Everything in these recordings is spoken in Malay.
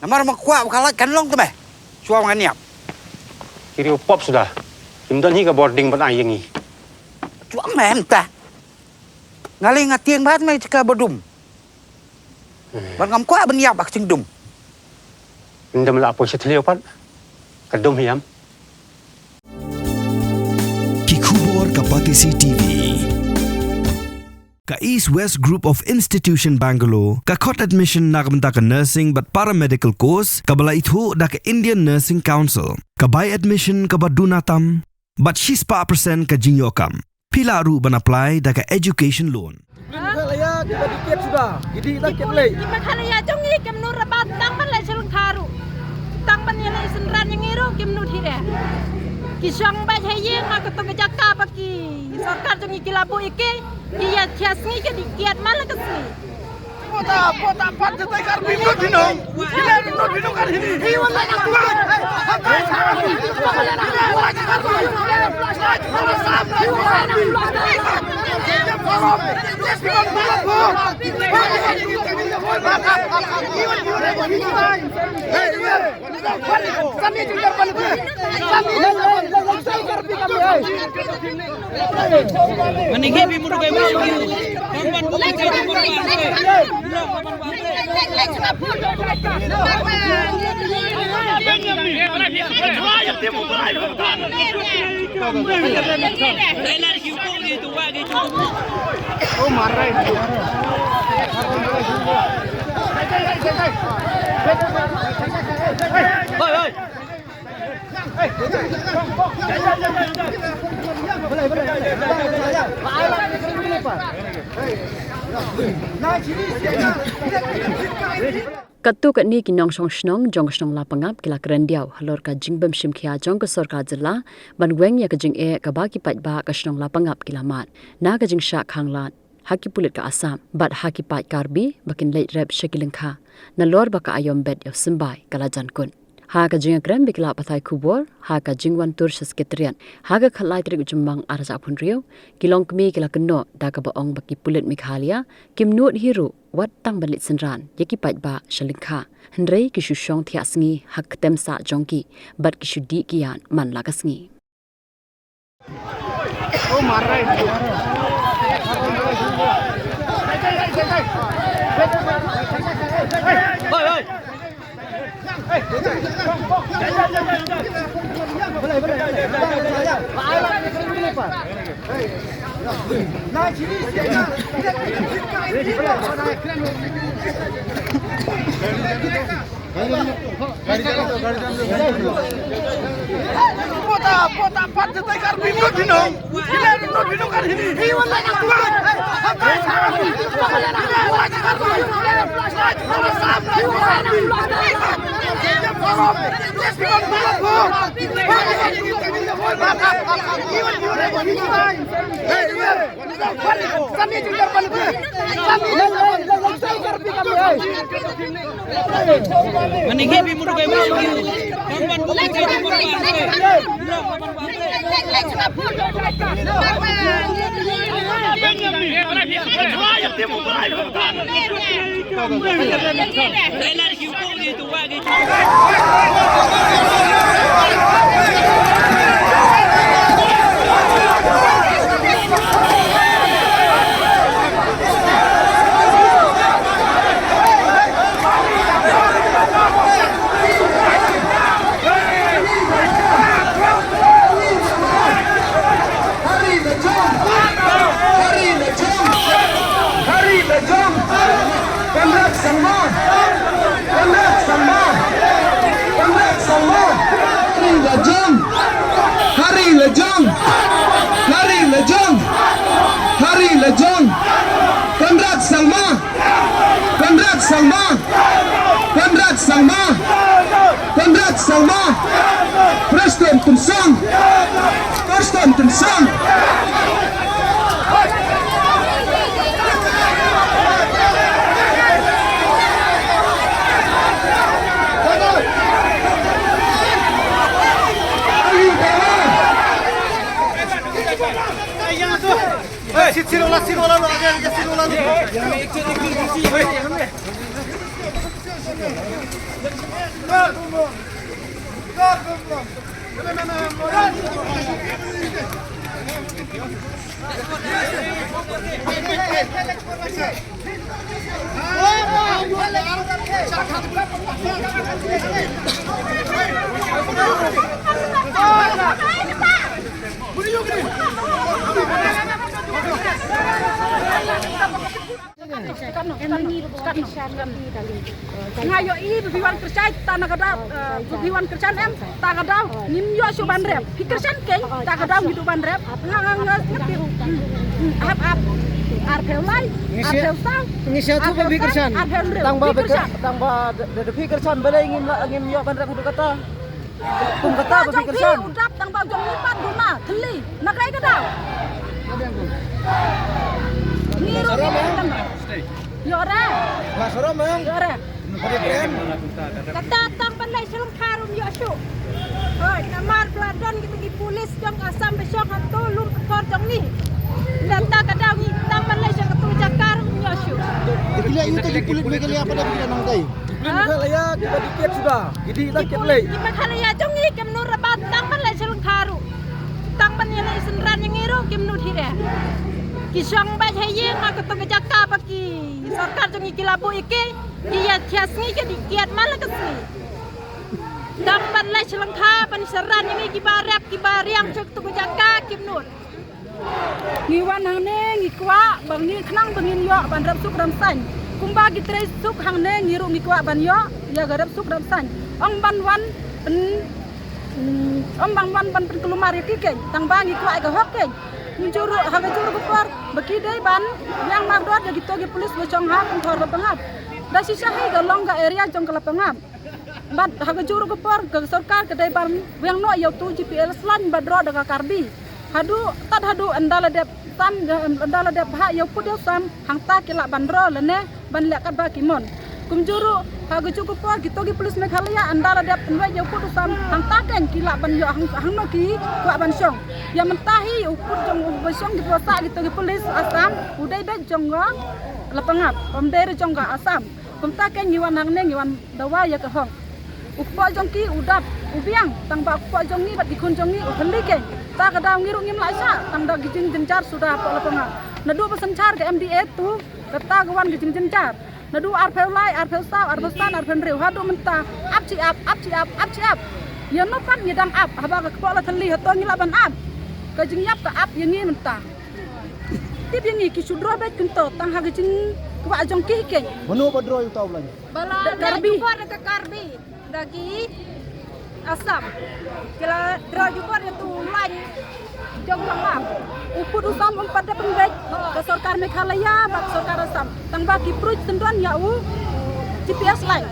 Namar makuat kalat kan long tu be. Suam kan niap. Kiri upop sudah. Kimdan hi ka boarding ban ayang ni. Chuang mem ta. Ngalai ngatieng bat mai cika bodum. Ban ngam kuat ban niap bak cingdum. Ndam la apo sethleo pat. Kadum hiam. Kikubor Kapatisi TV. Ka East West Group of Institution Bangalore, ka khot admission nakamta ka nursing but paramedical course, ka bala ithu da ka Indian Nursing Council, ka buy admission ka badunatam, but she's pa percent ka jinyokam. Pila ru ban apply da ka education loan. Laya kita dikit sudah, jadi lagi lagi. Makanya ya jongi kemnu rabat tang ban lai selung tharu, tang ban yang lai senran yang iru kemnu thire. Kisang baca yang aku tu berjaka bagi sarkar jongi kilabu iki. Iya tiasni ke dikiat malah kesini. Pota pat jetai kar binut binung. Kita binut binung kan ini. Iwan lagi kuat. Hakai sarang ini. Lagi kar binut. Lagi kar sampai. Tolong. Iwan binut. Kami juga bantu. Kami Meninggi bimur kayak begini. Korban bukan kayak Katu kat ni kinong song snong jong snong la pangap kila keren diaw halor ka jingbem shim khia jong ka sorka jilla ban weng ya ka jing e ka ba ki pat ba ka snong la pangap kila mat na ka jing sha khang lat haki pulit ka asam bat haki pat karbi bakin late rep shekilengkha na lor ba ka ayom bed yo simbai kala jan kun ha ka jing krem bikla pathai kubor ha ka jingwan tur saskrian ha ka khalai tri jumbang arja phun rio kilong kmi kila kenno da ka ba ong baki pulit mikhalia kimnut hiru wat tang balit senran yaki pat ba shalingkha hendrei kishu shong thia sngi hak tem sa jongki bat kishu di kian man la ka sngi oh marai Pota pat jetai kar binut binung. Kita binut binung kan ini. Iwan lagi kuat. Hakai sarang ini. Lagi kar binut. Lagi kar sampai. Tolong. Iwan binut. Kami juga bantu. Kami meninggi bimur kayak begini. Korban bukan kayak Preston Tensang. Sirola lo aja sirola lo. Ngayo i bebiwan kerja tanah kadau bebiwan kerjaan em tak kadau nim yo su bandrep kerjaan keng tak kadau gitu bandrep ngang ngerti ap arpel lai arpel sang Inisiatif pembikersan. tangba dari pikersan balai ngim yo bandar kudu kata. Kum kata pembikersan. udap tangba jong lipat duma teli nakai kadau niru yora Masoro memang. yora Keren. kata tang pandai selong karum yo su hoi kamar peladan gitu di polis jong asam besok hantu lur kor jong ni dan tak kadang ni tang pandai selong ketu jakar yo su Dikila itu di kulit begini apa dah bikin nang tai. Kulit ya kita dikit sudah. Jadi lah kit lei. di makala ya jong ni kem nur rabat tang pandai selong karu tang pandai lai senran yang iru kem nur hire kisang ba hayeng aku tu jakka baki sarkar jong ikilabu iki dia tiasni ke dikiat malah kesni damban lai selengkap pan seran yang kibarap kibariang cek tu jakka kimnur ngiwan hang ne ngikwa bang ni khnang bangin yo ban rap suk ram san kumba gitre suk hang ne ngiru ngikwa ban yo ya garap suk ram san ong ban wan pen om bang wan ban pen kelumar iki tang bang ngikwa ga hok Njuru haga juru kupar baki dai ban yang magdor jadi togi polis bocong ha kuntor lapangap da sisa hai galong ga area jong kala pangap bat haga juru kupar ga sarkar ke dai ban yang no yau tu GPS lan badro daga karbi hadu tad hadu andala dep sam andala dep ha yau pudel sam hangta kila bandro lene ban lek ka ba kimon kumjuru haga juru kupar gitu gi polis meghalaya andala dep nwa yau pudu sam hangta ken kila ban yo hang no ki kwa ban song yang mentahi ukur jong ubesong di posa gitu di polis asam udai bet jonggong lapangap pemdere jongga asam pemtaken ngiwan hangne ngiwan dawa ya ke hong ukpo jongki udap ubiang tang ba ukpo jongi bat dikun jongi uhlike ta kada ngiru ngim laisa tang da gijing jencar sudah apa lapangap nadu pesencar ke MDA tu kata gawan gijing jencar nadu arpel lai arpel saw arpel stan arpel rew hadu menta apci ap ya no pan nyedang ap haba ke kepala teli hato ngilaban ap kajing yap ka ap yang ni mentah tip yang ni kisudro bet kento tang haga jing kwa jong ki ken Menu badro itu tahu belanja. bala karbi ke karbi dagi asam kila dro jupor itu lain jong bang upur usam pada pembek ke sarkar Meghalaya bak sarkar asam tang bagi pruj sendron ya GPS lain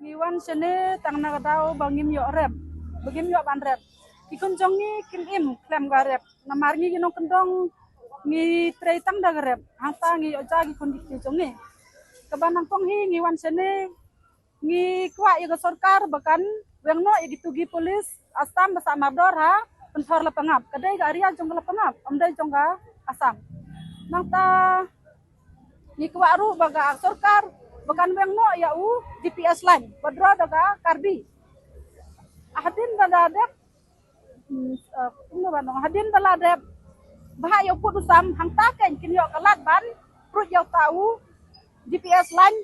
ngiwan sene tang nagadau bangim yo rep bagim yo ban rep ikon jongi kim im klem garep namarngi ginong kendong ngi treitang da garep hangta ngi oja gi kondisi jongi kabanang pong hi ngi wan sene ngi kwa ya sarkar bakan wengno ya gitugi polis asam basa mardor ha penthor lapangap kadai ga area jong lapangap amdai jongga asam nangta ngi kwa ru baga sarkar bakan wengno ya GPS line badro daga karbi ahadin badadek hadin baladep bah yo put usam hang taken kin yo kalat ban prut yo tahu GPS line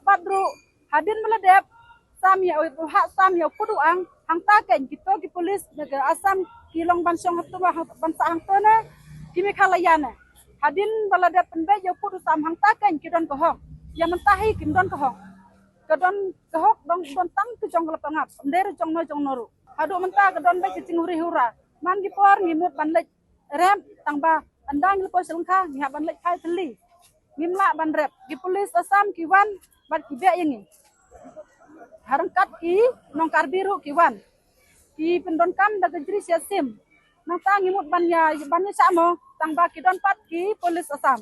badru hadin baladep sam yo ha sam yo put ang hang taken kito ki polis negara asam kilong bansong hatu bansa hang tone kimi khalayana hadin baladep penbe yo put usam hang taken kidon kohong ya mentahi kindon kohong kedon kohok dong tang ke jong lapangap ndere jong noru hadu mentah kedon baik kecing huri-hura man gipor ngimut ban lek rem tangba andang lepo selengka ngiha ban lek kai teli ngimla ban rep gi polis asam kiwan ban kibe ini harangkat ki nong karbiru kiwan ki pendon kam da gejri sim nang ta ngimut bannya samo tangba kidon pat ki polis asam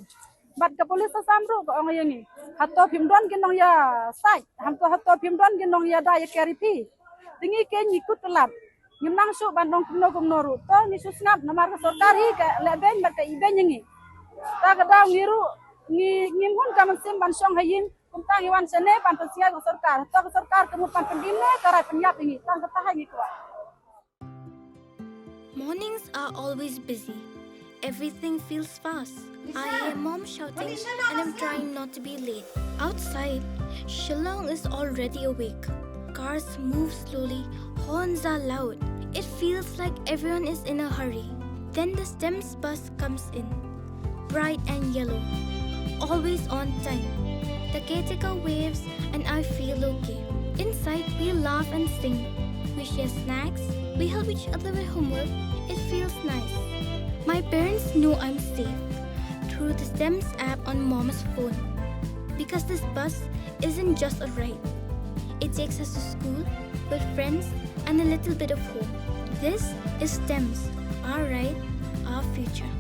bat ke polis asam ru ko ngayeni hatto pimdon kinong ya sai hatto pimdon kinong ya da ya karipi tingi ken ikut telat ngimnang su bandong kuno noru to ni susnap namar ke sarkari ke leben bat ke iben ngi ta kada ngiru ngimhun ka mansim bansong hayin Kuntang iwan sene pan pensia ko sarkar. To sarkar kemu pan pendine karai penyap ini. Tang ketahan ini kuat. Mornings are always busy. Everything feels fast. I hear mom shouting and I'm trying not to be late. Outside, Shillong is already awake. Cars move slowly, horns are loud. It feels like everyone is in a hurry. Then the STEMS bus comes in, bright and yellow, always on time. The caretaker waves and I feel okay. Inside, we laugh and sing. We share snacks, we help each other with homework. It feels nice. My parents know I'm safe through the STEMS app on mom's phone. Because this bus isn't just a ride. It takes us to school with friends and a little bit of hope. This is STEMS, our ride, our future.